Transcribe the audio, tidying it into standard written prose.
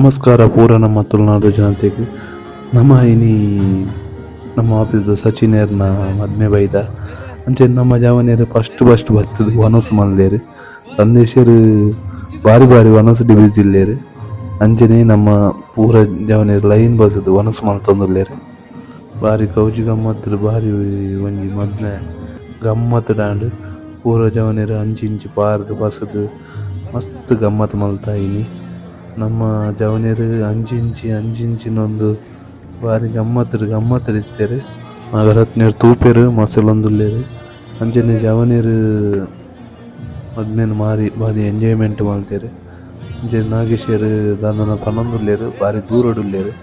ನಮಸ್ಕಾರ ಪೂರ ನಮ್ಮ ತುಳುನಾಡು ಜನತೆಗೆ. ನಮ್ಮ ಆಫೀಸ್ದ ಸಚಿನೇರ್ನ ಮದ್ಮೆ ಬೈದ ಅಂಚೆ ನಮ್ಮ ಜವನೇರು ಫಸ್ಟ್ ಬರ್ತದೆ ವನಸ್ ಮಲ್ದೇರು ಸಂದೇಶರು ಬಾರಿ ಬಾರಿ ವನಸ್ ಡಿವೀಸ್ ಇಲ್ಲೇರು ಅಂಚನೆ ನಮ್ಮ ಪೂರ ಜವನೇರು ಲೈನ್ ಬಸ್ದು ವನಸ್ ಮಲ್ತೊಂದುಲ್ಲೇರು. ಬಾರಿ ಕೌಜಿ ಗಮ್ಮತ್ತು ಬಾರಿ ಒಂಜಿ ಮದ್ಮೆ ಗಮ್ಮತ್ತು ದಾಂಡ್ ಪೂರ ಜವನೇರು ಅಂಚಿ ಪಾರ್ದು ಬಸ್ದು ಮಸ್ತ್ ಗಮ್ಮತ್ತು ಮಲ್ತಾಯಿನಿ. ನಮ್ಮ ಜವನೇರು ಅಂಚಿಂಚಿನೊಂದು ಬಾರಿ ಗಮ್ಮತ್ತು ಇತ್ತೇರು. ನಾಗರತ್ನೇರು ತೂಪೇರು ಮಸಲೊಂದುಲ್ಲೇರು ಅಂಚನೆ ಜವನೇರು ಮದ್ಮೆನ್ ಬಾರಿ ಎಂಜಾಯ್ಮೆಂಟ್ ಮಲ್ತೇರು. ಅಂಚನೆ ನಾಗೇಶರು ದಾದನ ಪನೊಂದುಲ್ಲೇರು ಬಾರಿ ದೂರಡುಲ್ಲೇರು.